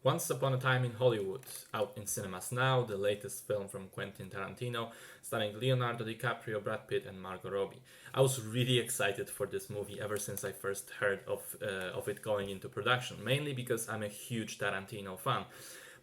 Once Upon a Time in Hollywood, out in cinemas now, the latest film from Quentin Tarantino, starring Leonardo DiCaprio, Brad Pitt, and Margot Robbie. I was really excited for this movie ever since I first heard of it going into production, mainly because I'm a huge Tarantino fan,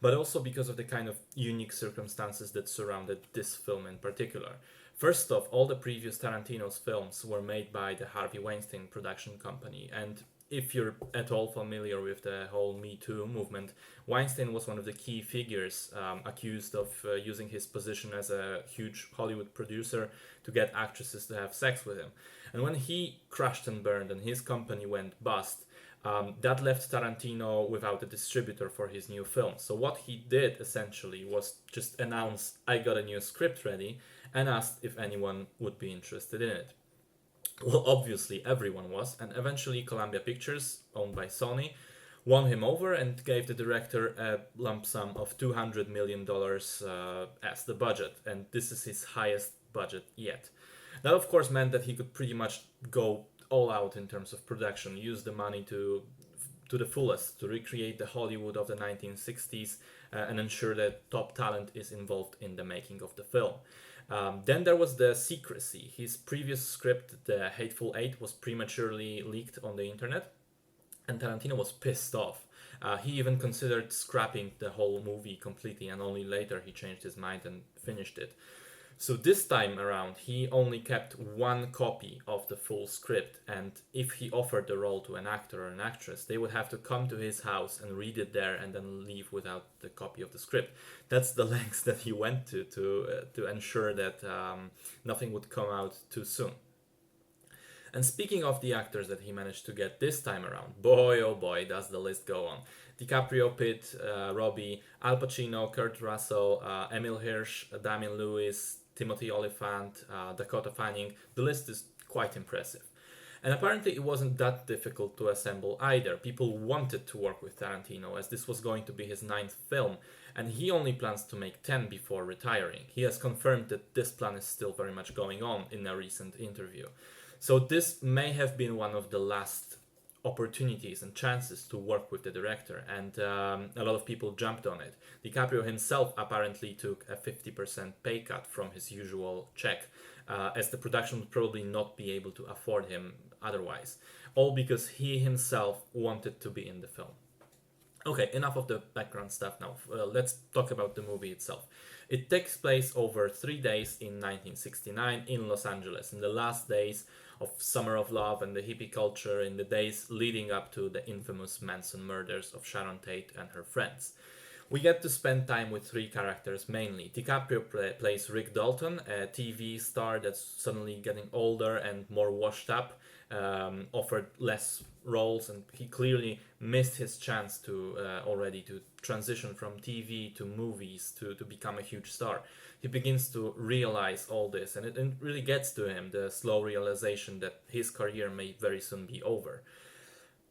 but also because of the kind of unique circumstances that surrounded this film in particular. First off, all the previous Tarantino's films were made by the Harvey Weinstein production company, and if you're at all familiar with the whole Me Too movement, Weinstein was one of the key figures accused of using his position as a huge Hollywood producer to get actresses to have sex with him. And when he crashed and burned and his company went bust, that left Tarantino without a distributor for his new film. So what he did essentially was just announce, I got a new script ready, and asked if anyone would be interested in it. Well, obviously everyone was, and eventually Columbia Pictures, owned by Sony, won him over and gave the director a lump sum of $200 million as the budget, and this is his highest budget yet. That, of course, meant that he could pretty much go all out in terms of production, use the money to the fullest to recreate the Hollywood of the 1960s and ensure that top talent is involved in the making of the film. Then there was the secrecy. His previous script, The Hateful Eight, was prematurely leaked on the internet, and Tarantino was pissed off. He even considered scrapping the whole movie completely, and only later he changed his mind and finished it. So this time around, he only kept one copy of the full script, and if he offered the role to an actor or an actress, they would have to come to his house and read it there and then leave without the copy of the script. That's the lengths that he went to ensure that nothing would come out too soon. And speaking of the actors that he managed to get this time around, boy oh boy, does the list go on. DiCaprio, Pitt, Robbie, Al Pacino, Kurt Russell, Emil Hirsch, Damian Lewis, Timothy Olyphant, Dakota Fanning. The list is quite impressive. And apparently it wasn't that difficult to assemble either. People wanted to work with Tarantino as this was going to be his ninth film, and he only plans to make 10 before retiring. He has confirmed that this plan is still very much going on in a recent interview. So this may have been one of the last opportunities and chances to work with the director, and a lot of people jumped on it. DiCaprio himself apparently took a 50% pay cut from his usual check, as the production would probably not be able to afford him otherwise, all because he himself wanted to be in the film. Okay, enough of the background stuff now. Let's talk about the movie itself. It takes place over 3 days in 1969 in Los Angeles, in the last days of Summer of Love and the hippie culture, in the days leading up to the infamous Manson murders of Sharon Tate and her friends. We get to spend time with three characters mainly. DiCaprio plays Rick Dalton, a TV star that's suddenly getting older and more washed up, offered less roles, and he clearly missed his chance to already to transition from TV to movies to become a huge star. He begins to realize all this, and it really gets to him, the slow realization that his career may very soon be over.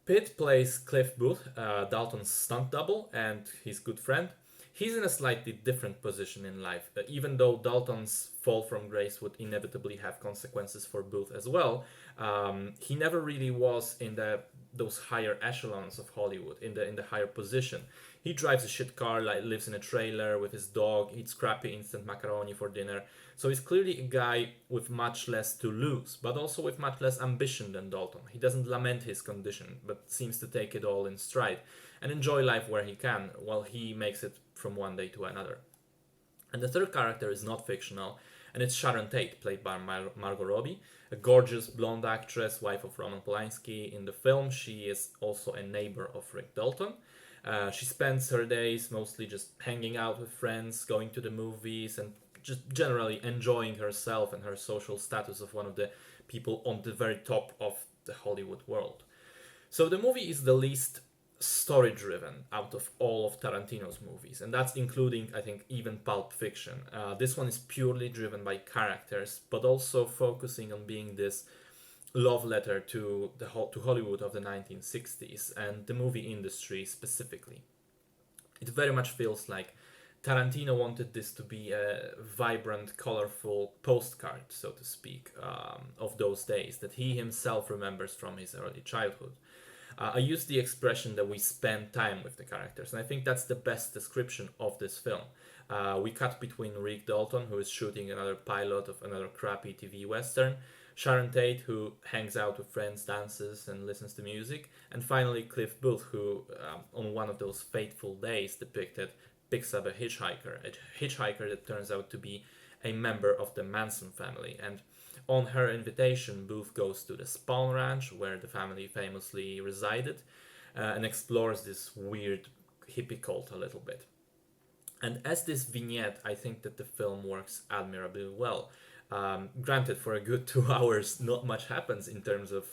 Pitt plays Cliff Booth, Dalton's stunt double and his good friend. He's in a slightly different position in life. Even though Dalton's fall from grace would inevitably have consequences for Booth as well, he never really was in those higher echelons of Hollywood, in the higher position. He drives a shit car, like lives in a trailer with his dog, eats crappy instant macaroni for dinner. So he's clearly a guy with much less to lose, but also with much less ambition than Dalton. He doesn't lament his condition, but seems to take it all in stride and enjoy life where he can, while he makes it from one day to another. And the third character is not fictional, and it's Sharon Tate, played by Margot Robbie, a gorgeous blonde actress, wife of Roman Polanski. In the film, she is also a neighbor of Rick Dalton. She spends her days mostly just hanging out with friends, going to the movies, and just generally enjoying herself and her social status of one of the people on the very top of the Hollywood world. So the movie is the least story driven out of all of Tarantino's movies, and that's including, I think, even Pulp Fiction. This one is purely driven by characters, but also focusing on being this love letter to Hollywood of the 1960s and the movie industry specifically. It very much feels like Tarantino wanted this to be a vibrant, colorful postcard, so to speak, of those days that he himself remembers from his early childhood. I use the expression that we spend time with the characters, and I think that's the best description of this film. We cut between Rick Dalton, who is shooting another pilot of another crappy TV western, Sharon Tate, who hangs out with friends, dances, and listens to music, and finally Cliff Booth, who, on one of those fateful days depicted, picks up a hitchhiker that turns out to be a member of the Manson family. And on her invitation, Booth goes to the Spawn Ranch, where the family famously resided, and explores this weird hippie cult a little bit. And as this vignette, I think that the film works admirably well. Granted, for a good 2 hours, not much happens in terms of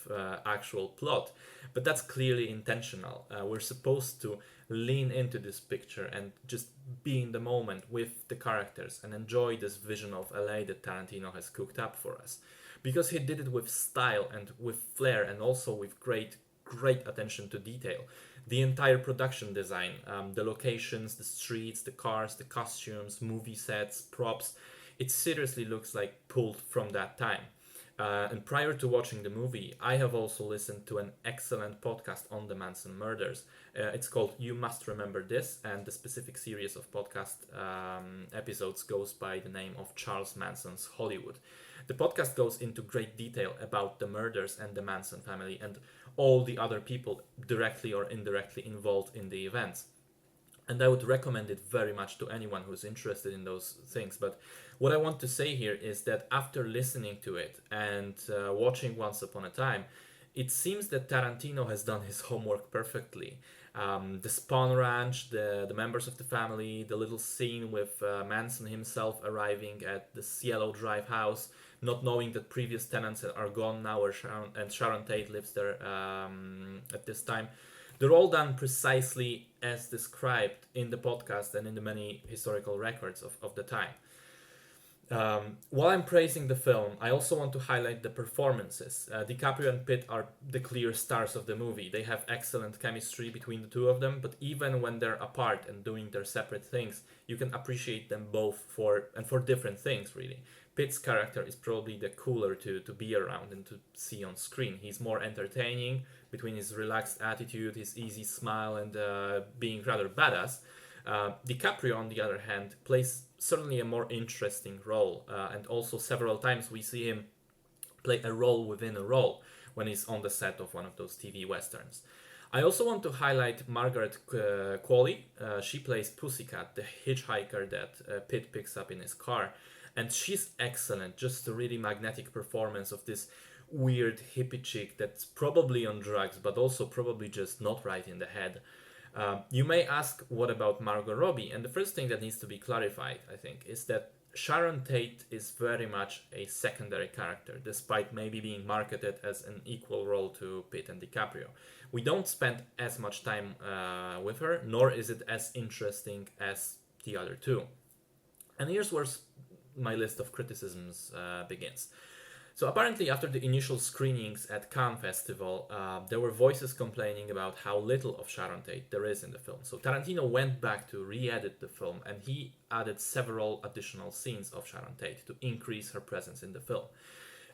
actual plot, but that's clearly intentional. We're supposed to lean into this picture and just be in the moment with the characters and enjoy this vision of LA that Tarantino has cooked up for us. Because he did it with style and with flair and also with great attention to detail. The entire production design, the locations, the streets, the cars, the costumes, movie sets, props, it seriously looks like pulled from that time. And prior to watching the movie, I have also listened to an excellent podcast on the Manson murders. It's called You Must Remember This, and the specific series of podcast episodes goes by the name of Charles Manson's Hollywood. The podcast goes into great detail about the murders and the Manson family and all the other people directly or indirectly involved in the events. And I would recommend it very much to anyone who's interested in those things. But what I want to say here is that after listening to it and watching Once Upon a Time, it seems that Tarantino has done his homework perfectly. The Spawn Ranch, the members of the family, the little scene with Manson himself arriving at the Cielo Drive house, not knowing that previous tenants are gone now, and Sharon Tate lives there at this time. They're all done precisely as described in the podcast and in the many historical records of the time. While I'm praising the film, I also want to highlight the performances. DiCaprio and Pitt are the clear stars of the movie. They have excellent chemistry between the two of them, but even when they're apart and doing their separate things, you can appreciate them both for different things, really. Pitt's character is probably the cooler to be around and to see on screen. He's more entertaining between his relaxed attitude, his easy smile, and being rather badass. DiCaprio, on the other hand, plays certainly a more interesting role, and also several times we see him play a role within a role when he's on the set of one of those TV westerns. I also want to highlight Margaret Qualley. She plays Pussycat, the hitchhiker that Pitt picks up in his car. And she's excellent, just a really magnetic performance of this weird hippie chick that's probably on drugs, but also probably just not right in the head. You may ask, what about Margot Robbie? And the first thing that needs to be clarified, I think, is that Sharon Tate is very much a secondary character, despite maybe being marketed as an equal role to Pitt and DiCaprio. We don't spend as much time with her, nor is it as interesting as the other two. And here's where my list of criticisms begins. So apparently after the initial screenings at Cannes Festival, there were voices complaining about how little of Sharon Tate there is in the film. So Tarantino went back to re-edit the film and he added several additional scenes of Sharon Tate to increase her presence in the film.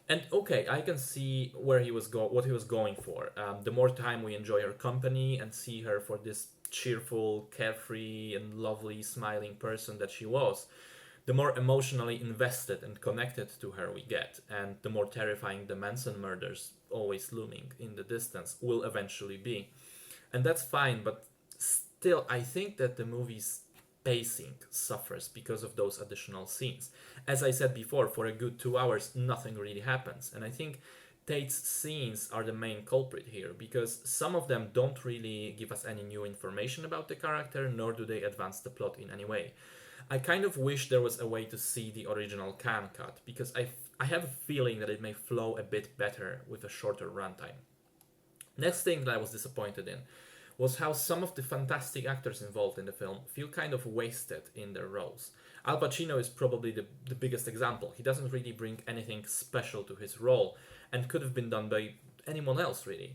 And okay, I can see where what he was going for. The more time we enjoy her company and see her for this cheerful, carefree, and lovely, smiling person that she was, the more emotionally invested and connected to her we get, and the more terrifying the Manson murders, always looming in the distance, will eventually be. And that's fine, but still, I think that the movie's pacing suffers because of those additional scenes. As I said before, for a good 2 hours, nothing really happens, and I think Tate's scenes are the main culprit here, because some of them don't really give us any new information about the character, nor do they advance the plot in any way. I kind of wish there was a way to see the original Cannes cut, because I have a feeling that it may flow a bit better with a shorter runtime. Next thing that I was disappointed in was how some of the fantastic actors involved in the film feel kind of wasted in their roles. Al Pacino is probably the biggest example. He doesn't really bring anything special to his role and could have been done by anyone else, really.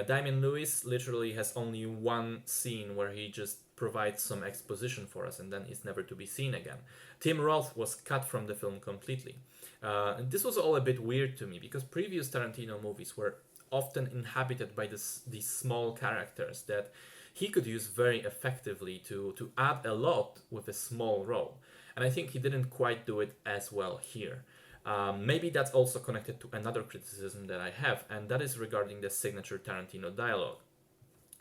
Damian Lewis literally has only one scene where he just provides some exposition for us and then is never to be seen again. Tim Roth was cut from the film completely. And this was all a bit weird to me because previous Tarantino movies were often inhabited by these small characters that he could use very effectively to add a lot with a small role. And I think he didn't quite do it as well here. Maybe that's also connected to another criticism that I have, and that is regarding the signature Tarantino dialogue.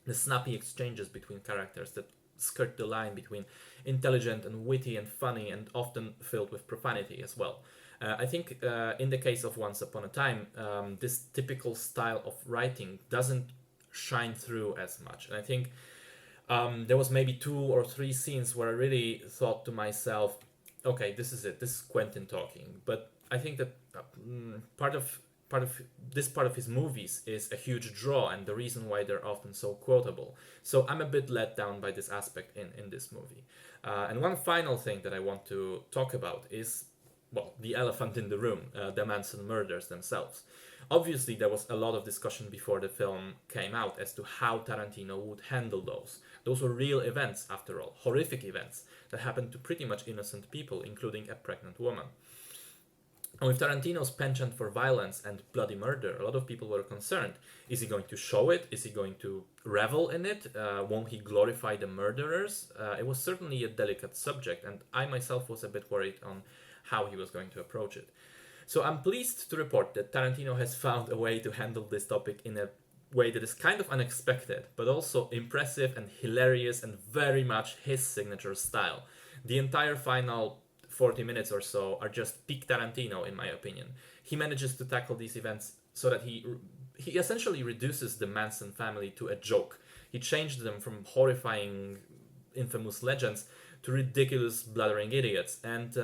The snappy exchanges between characters that skirt the line between intelligent and witty and funny and often filled with profanity as well. I think in the case of Once Upon a Time, this typical style of writing doesn't shine through as much. And I think there was maybe 2 or 3 scenes where I really thought to myself, okay, this is it. This is Quentin talking. But I think that part of his movies is a huge draw and the reason why they're often so quotable. So I'm a bit let down by this aspect in this movie. And one final thing that I want to talk about is, well, the elephant in the room, the Manson murders themselves. Obviously, there was a lot of discussion before the film came out as to how Tarantino would handle those. Those were real events, after all, horrific events that happened to pretty much innocent people, including a pregnant woman. And with Tarantino's penchant for violence and bloody murder, a lot of people were concerned. Is he going to show it? Is he going to revel in it? Won't he glorify the murderers? It was certainly a delicate subject, and I myself was a bit worried on how he was going to approach it. So I'm pleased to report that Tarantino has found a way to handle this topic in a way that is kind of unexpected, but also impressive and hilarious and very much his signature style. The entire final 40 minutes or so are just peak Tarantino, in my opinion. He manages to tackle these events so that he essentially reduces the Manson family to a joke. He changed them from horrifying, infamous legends to ridiculous, blathering idiots, and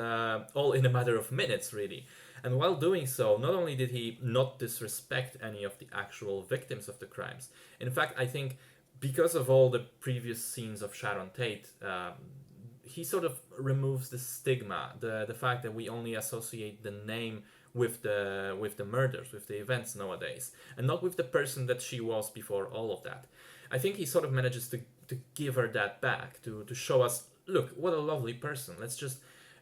all in a matter of minutes, really. And while doing so, not only did he not disrespect any of the actual victims of the crimes, in fact, I think because of all the previous scenes of Sharon Tate, he sort of removes the stigma, the fact that we only associate the name with the murders, with the events nowadays, and not with the person that she was before all of that. I think he sort of manages to give her that back, to show us, look, what a lovely person. Let's just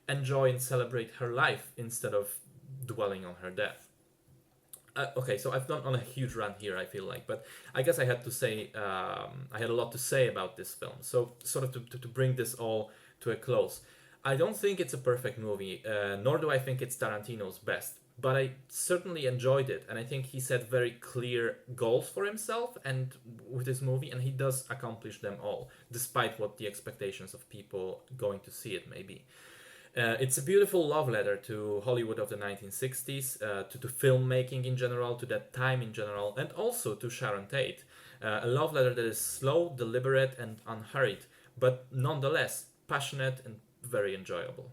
enjoy and celebrate her life instead of dwelling on her death. Okay, so I've gone on a huge rant here, I feel like, but I guess I had to say, I had a lot to say about this film. So, sort of to bring this all to a close, I don't think it's a perfect movie, nor do I think it's Tarantino's best, but I certainly enjoyed it, and I think he set very clear goals for himself and with this movie, and he does accomplish them all, despite what the expectations of people going to see it may be. It's a beautiful love letter to Hollywood of the 1960s, to filmmaking in general, to that time in general, and also to Sharon Tate. A love letter that is slow, deliberate, and unhurried, but nonetheless passionate and very enjoyable.